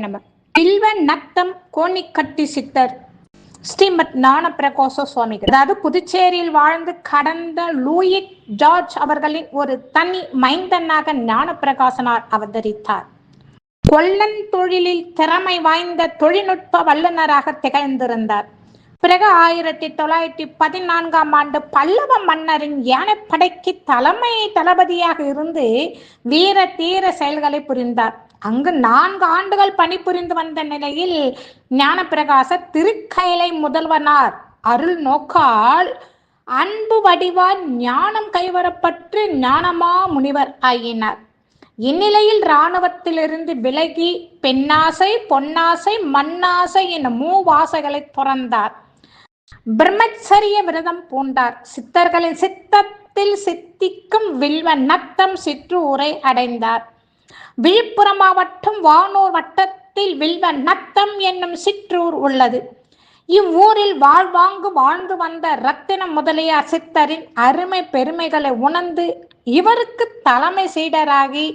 நம. வில்வ நத்தம் கோணிக்கட்டி சித்தர் ஸ்ரீமத் ஞான பிரகாச சுவாமிகள், அதாவது புதுச்சேரியில் வாழ்ந்து கடந்த லூயிட் ஜார்ஜ் அவர்களின் ஒரு தனி மைந்தனாக ஞான பிரகாசனார் அவதரித்தார். கொல்லன் தொழிலில் திறமை வாய்ந்த தொழில்நுட்ப வல்லுநராக திகழ்ந்திருந்தார். பிறகு 1914ஆம் ஆண்டு பல்லவ மன்னரின் யானைப்படைக்கு தலைமை தளபதியாக இருந்து வீர தீர செயல்களை புரிந்தார். அங்கு 4 ஆண்டுகள் பணிபுரிந்து வந்த நிலையில் ஞான பிரகாச திருக்கைலை முதல்வனார் அருள் நோக்கால் அன்பு வடிவால் ஞானம் கைவரப்பட்டு ஞானமா முனிவர் ஆகினார். இந்நிலையில் இராணுவத்திலிருந்து விலகி பெண்ணாசை, பொன்னாசை, மண்ணாசை என மூவாசைகளை துறந்தார். பிரம்மச்சரிய விரதம் பூண்டார். சித்தர்களின் சித்தத்தில் சித்திக்கும் வில்வ நத்தம் சிற்றூரை அடைந்தார். விழுப்புரம் மாவட்டம் வானூர் வட்டத்தில் வில்வ நத்தம் என்னும் சிற்றூர் உள்ளது. இவ்வூரில் வாழ்ந்து வந்த ரத்தின முதலியார் சித்தரின் அருமை பெருமைகளை உணர்ந்து இவருக்கு தலைமை சீடராகி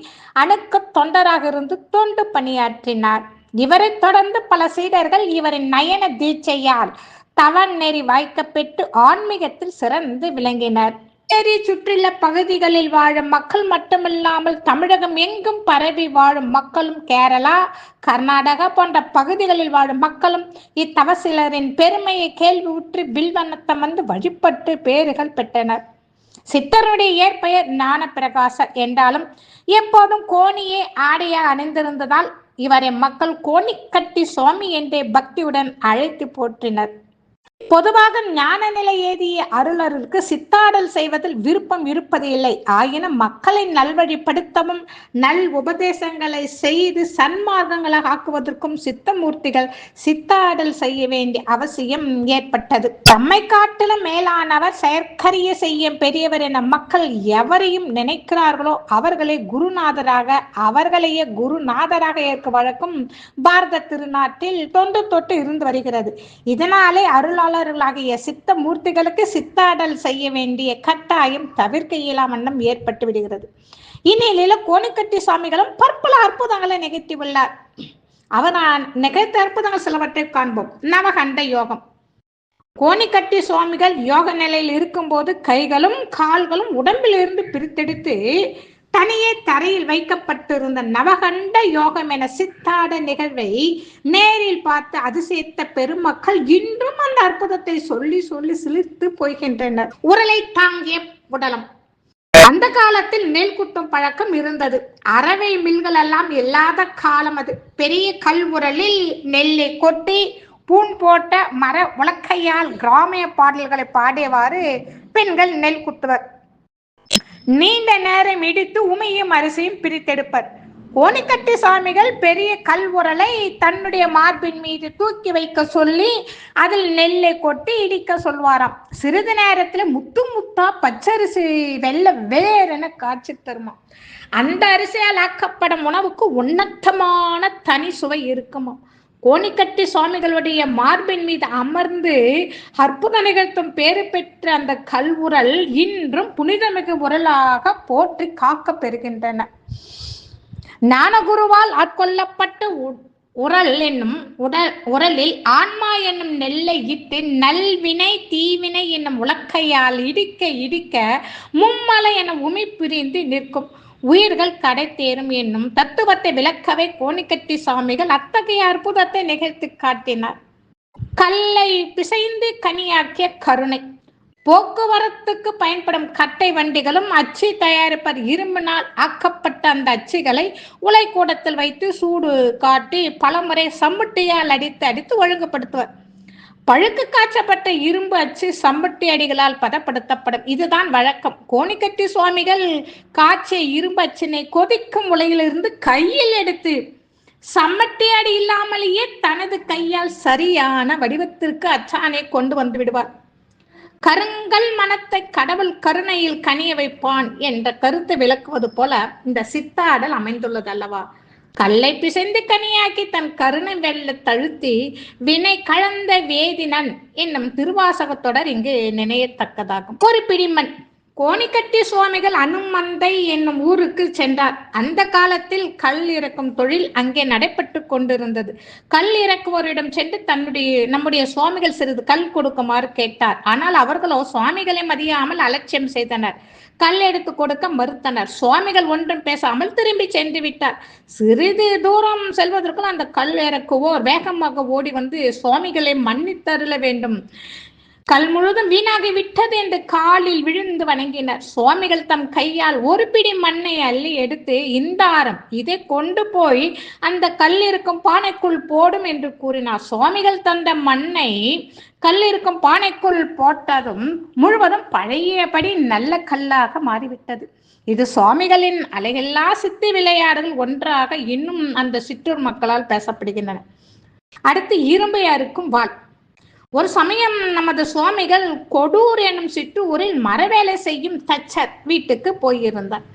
அணுக்கு தொண்டராக இருந்து தொண்டு பணியாற்றினார். இவரை தொடர்ந்து பல சீடர்கள் இவரின் நயன தீட்சையால் தவ நெறி வாய்க்கப்பெற்று ஆன்மீகத்தில் சிறந்து விளங்கினர். சுற்றியுள்ள பகுதிகளில் வாழும் மக்கள் மட்டுமில்லாமல் தமிழகம் எங்கும் பரவி வாழும் மக்களும், கேரளா, கர்நாடகா போன்ற பகுதிகளில் வாழும் மக்களும் இத்தவசிலரின் பெருமையை கேள்வியுற்று வில்வநத்தம் வந்து வழிபட்டு பேறுகள் பெற்றனர். சித்தருடைய இயற்பெயர் ஞான பிரகாசர் என்றாலும் எப்போதும் கோணியே ஆடையாக அணிந்திருந்ததால் இவரை மக்கள் கோணிக்கட்டி சுவாமி என்றே பக்தியுடன் அழைத்து போற்றினர். பொதுவாக ஞான நிலை ஏதிய அருளருக்கு சித்தாடல் செய்வதில் விருப்பம் இருப்பது இல்லை. ஆயினும் மக்களை நல்வழிப்படுத்தவும் நல் உபதேசங்களை செய்து சன்மார்க்கங்களாக ஆக்குவதற்கும் சித்தமூர்த்திகள் சித்தாடல் செய்ய வேண்டிய அவசியம் ஏற்பட்டது. தம்மை காட்டிலும் மேலானவர், செயற்கரிய செய்ய பெரியவர் என மக்கள் எவரையும் நினைக்கிறார்களோ அவர்களையே குருநாதராக ஏற்க வழக்கம் பாரத திருநாட்டில் தொன்று தொட்டு இருந்து வருகிறது. இதனாலே அருளாளர்களாகிய சித்த மூர்த்திகளுக்கு சித்தாடல் செய்ய வேண்டிய கட்டாயம் தவிர்க்க இயலா வண்ணம் ஏற்பட்டு விடுகிறது. இந்நிலையில கோணிக்கட்டி சுவாமிகளும் பற்பல அற்புதங்களை நிகழ்த்தியுள்ளார். அவர் நிகழ்த்த அற்புதங்கள் சிலவற்றை காண்போம். நவகண்ட யோகம். கோணிக்கட்டி சுவாமிகள் யோக நிலையில் இருக்கும் போது கைகளும் கால்களும் உடம்பில் இருந்து பிரித்தெடுத்து தனியே தரையில் வைக்கப்பட்டிருந்த நவகண்ட யோகம் என சித்தாட நிகழ்வை நேரில் பார்த்து அதிசயித்த பெருமக்கள் இன்றும் அந்த அற்புதத்தை சொல்லி சொல்லி சிலிர்த்து போகின்றனர். உரலை தாங்கிய உடலம். அந்த காலத்தில் நெல் குட்டும் பழக்கம் இருந்தது. அரவை மில்கள் எல்லாம் இல்லாத காலம் அது. பெரிய கல் உரலில் நெல்லை கொட்டி பூன் போட்ட மர உலக்கையால் கிராமிய பாடல்களை பாடியவாறு பெண்கள் நெல் குட்டுவர். நீண்ட நேரம் இடித்து உமையும் அரிசியும் பிரித்தெடுப்பர். கோணிக்கட்டி சுவாமிகள் பெரிய கல் உரலை தன்னுடைய மார்பின் மீது தூக்கி வைக்க சொல்லி அதில் நெல்லை கொட்டி இடிக்க சொல்வாராம். சிறிது நேரத்துல முத்து முத்தா பச்சரிசி வெள்ளை வேறென காட்சி தருமா. அந்த அரிசியால் ஆக்கப்படும் உணவுக்கு உன்னதமான தனி சுவை இருக்குமா. கோணிக்கட்டி சுவாமிகளுடைய மார்பின் மீது அமர்ந்து அற்புத நிகழ்த்தும் பேறு பெற்ற அந்த கல்வுரல் இன்றும் புனிதமிகு உரலாக போற்றி காக்க பெறுகின்றன. ஞானகுருவால் ஆட்கொள்ளப்பட்ட உரல் என்னும் உரலில் ஆன்மா என்னும் நெல்லை இட்டு நல்வினை தீவினை என்னும் உலக்கையால் இடிக்க இடிக்க மும்மலை என உமி பிரிந்து நிற்கும். உயிர்கள் கடை தேரும் என்னும் தத்துவத்தை விளக்கவே கோணிக்கட்டி சுவாமிகள் அத்தகைய அற்புதத்தை நிகழ்த்தி காட்டினார். கல்லை பிசைந்து கனியாக்கிய கருணை. போக்குவரத்துக்கு பயன்படும் கட்டை வண்டிகளும் அச்சு தயாரிப்பர் இரும்பினால் ஆக்கப்பட்ட அந்த அச்சுகளை உலைக்கூடத்தில் வைத்து சூடு காட்டி பலமுறை சம்பட்டியால் அடித்து ஒழுங்குபடுத்துவர். பழுக்கு காய்ச்சப்பட்ட இரும்பு அச்சு சம்பட்டி அடிகளால் பதப்படுத்தப்படும். இதுதான் வழக்கம். கோணிக்கட்டி சுவாமிகள் காய்ச்சிய இரும்பு அச்சினை கொதிக்கும் உலையிலிருந்து கையில் எடுத்து சம்பட்டி அடி இல்லாமலேயே தனது கையால் சரியான வடிவத்திற்கு அச்சானை கொண்டு வந்து விடுவார். கருங்கல் மனத்தை கடவுள் கருணையில் கனிய வைப்பான் என்ற கருத்தை விளக்குவது போல இந்த சித்தாடல் அமைந்துள்ளது அல்லவா. கல்லை பிசைந்து கனியாக்கி தன் கருணை வெள்ள தழுத்தி வினை கலந்த வேதினன் என்னும் திருவாசகத்தொடர் இங்கு நினையத்தக்கதாகும். ஒரு பிடிமண். கோணிக்கட்டி சுவாமிகள் அனுமந்தை என்னும் ஊருக்கு சென்றார். அந்த காலத்தில் கல் இறக்கும் தொழில் அங்கே நடைபெற்று கொண்டிருந்தது. கல் இறக்குவோரிடம் சென்று நம்முடைய சுவாமிகள் சிறிது கல் கொடுக்குமாறு கேட்டார். ஆனால் அவர்களோ சுவாமிகளை மதியாமல் அலட்சியம் செய்தனர். கல் எடுத்து கொடுக்க மறுத்தனர். சுவாமிகள் ஒன்றும் பேசாமல் திரும்பி சென்று விட்டார். சிறிது தூரம் செல்வதற்குள் அந்த கல் இறக்குவோர் வேகமாக ஓடி வந்து சுவாமிகளை மன்னித்தருள வேண்டும், கல் முழுதும் வீணாகி விட்டது என்று காலில் விழுந்து வணங்கினர். சுவாமிகள் தம் கையால் ஒரு பிடி மண்ணை அள்ளி எடுத்து, இந்த ஆரம், இதை கொண்டு போய் அந்த கல் இருக்கும் பானைக்குள் போடும் என்று கூறினார். சுவாமிகள் தந்த மண்ணை கல் இருக்கும் பானைக்குள் போட்டதும் முழுவதும் பழையபடி நல்ல கல்லாக மாறிவிட்டது. இது சுவாமிகளின் அலைகெல்லா சித்தி விளையாடல் ஒன்றாக இன்னும் அந்த சிற்றூர் மக்களால் பேசப்படுகின்றன. அடுத்து இரும்பை அறுக்கும் வாள். ஒரு சமயம் நமது சுவாமிகள் கொடூர் என்னும் சிற்றூரில் மரவேலை செய்யும் தச்சர் வீட்டுக்கு போயிருந்தார்.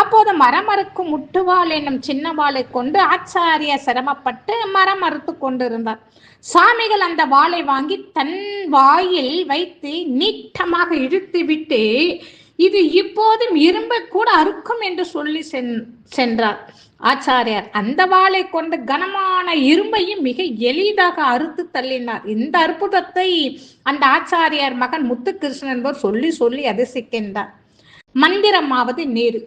அப்போது மரம் அறுக்கும் முட்டுவாள் என்னும் சின்ன வாளை கொண்டு ஆச்சாரிய சிரமப்பட்டு மரம் அறுத்து கொண்டிருந்தார். சாமிகள் அந்த வாளை வாங்கி தன் வாயில் வைத்து நீட்டமாக இழுத்து விட்டு, இது இப்போதும் இரும்பை கூட அறுக்கும் என்று சொல்லி சென்றார். ஆச்சாரியார் அந்த வாளை கொண்டு கனமான இரும்பையும் மிக எளிதாக அறுத்து தள்ளினார். இந்த அற்புதத்தை அந்த ஆச்சாரியார் மகன் முத்துகிருஷ்ணன் என்பவர் சொல்லி சொல்லி அதிசயிக்கின்றார். மந்திரமாவது நீர்.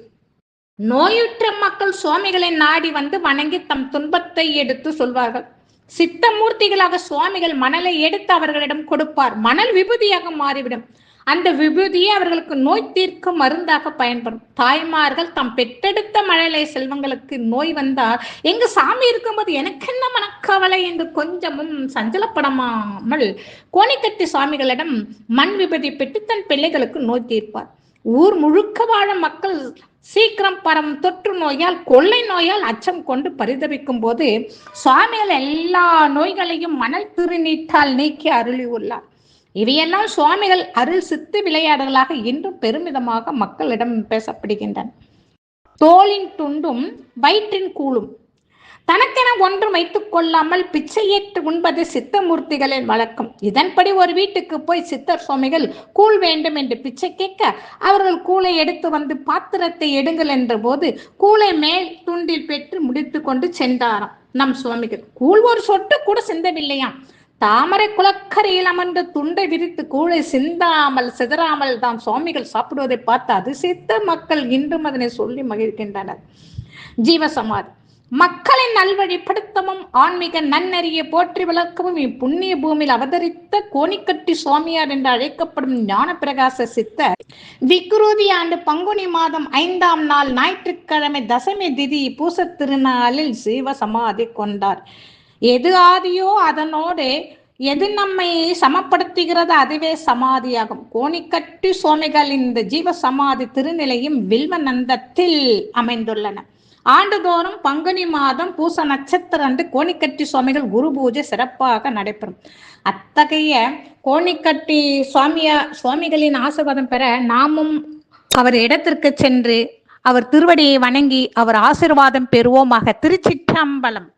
நோயுற்ற மக்கள் சுவாமிகளை நாடி வந்து வணங்கி தம் துன்பத்தை எடுத்து சொல்வார்கள். சித்தமூர்த்திகளாக சுவாமிகள் மணலை எடுத்து அவர்களிடம் கொடுப்பார். மணல் விபூதியாக மாறிவிடும். அந்த விபூதியை அவர்களுக்கு நோய் தீர்க்கும் மருந்தாக பயன்படும். தாய்மார்கள் தம் பெற்றெடுத்த மழலை செல்வங்களுக்கு நோய் வந்தால், எங்க சாமி இருக்கும்போது எனக்கு என்ன மனக்கவலை என்று கொஞ்சமும் சஞ்சலப்படாமல் கோணிக்கட்டி சுவாமிகளிடம் மண் விபூதி பெற்று தன் பிள்ளைகளுக்கு நோய் தீர்ப்பார். ஊர் முழுக்க வாழும் மக்கள் சீக்கிரம் பரவும் தொற்று நோயால், கொள்ளை நோயால் அச்சம் கொண்டு பரிதவிக்கும் போது சுவாமிகள் எல்லா நோய்களையும் மணல் திருநீட்டால் நீக்கி அருளி உள்ளார். இவையெல்லாம் சுவாமிகள் அருள் சித்து விளையாடல்களாக இன்றும் பெருமிதமாக மக்களிடம் பேசப்படுகின்றன. தோளின் துண்டும் வயிற்றின் கூழும். தனக்கென ஒன்றும் வைத்துக் கொள்ளாமல் பிச்சையேற்று உண்பது சித்தமூர்த்திகளின் வழக்கம். இதன்படி ஒரு வீட்டுக்கு போய் சித்தர் சுவாமிகள் கூழ் வேண்டும் என்று பிச்சை கேட்க, அவர்கள் கூளை எடுத்து வந்து பாத்திரத்தை எடுங்கள் என்ற போது கூளை மேல் துண்டில் பெற்று முடித்து கொண்டு சென்றாராம் நம் சுவாமிகள். கூழ் ஒரு சொட்டு கூட சிந்தவில்லையாம். தாமரை குளக்கரையில் அமர்ந்து துண்டை விரித்து கூளை சிந்தாமல் சிதறாமல் தான் சுவாமிகள் சாப்பிடுவதை பார்த்து அதிசயித்த மக்கள் இன்றும் அதனை சொல்லி மகிழ்கின்றனர். ஜீவசமாதி. மக்களின் நல்வழிப்படுத்தவும் ஆன்மீக நன்னறியை போற்றி வளர்க்கவும் இப்புண்ணிய பூமியில் அவதரித்த கோணிக்கட்டி சுவாமியார் என்று அழைக்கப்படும் ஞான பிரகாச சித்தர் விக்ருதி ஆண்டு பங்குனி மாதம் 5ஆம் நாள் ஞாயிற்றுக்கிழமை தசமி திதி பூச திருநாளில் ஜீவ சமாதி கொண்டார். எது ஆதியோ அதனோடு எது நம்மை சமப்படுத்துகிறதோ அதுவே சமாதியாகும். கோணிக்கட்டி சுவாமிகள் இந்த ஜீவ சமாதி திருநிலையும் வில்வநந்தத்தில் அமைந்துள்ளன. ஆண்டுதோறும் பங்குனி மாதம் பூச நட்சத்திர அன்று கோணிக்கட்டி சுவாமிகள் குரு பூஜை சிறப்பாக நடைபெறும். அத்தகைய கோணிக்கட்டி சுவாமிகளின் ஆசீர்வாதம் பெற நாமும் அவர் இடத்திற்கு சென்று அவர் திருவடியை வணங்கி அவர் ஆசீர்வாதம் பெறுவோமாக. திருச்சிற்றம்பலம்.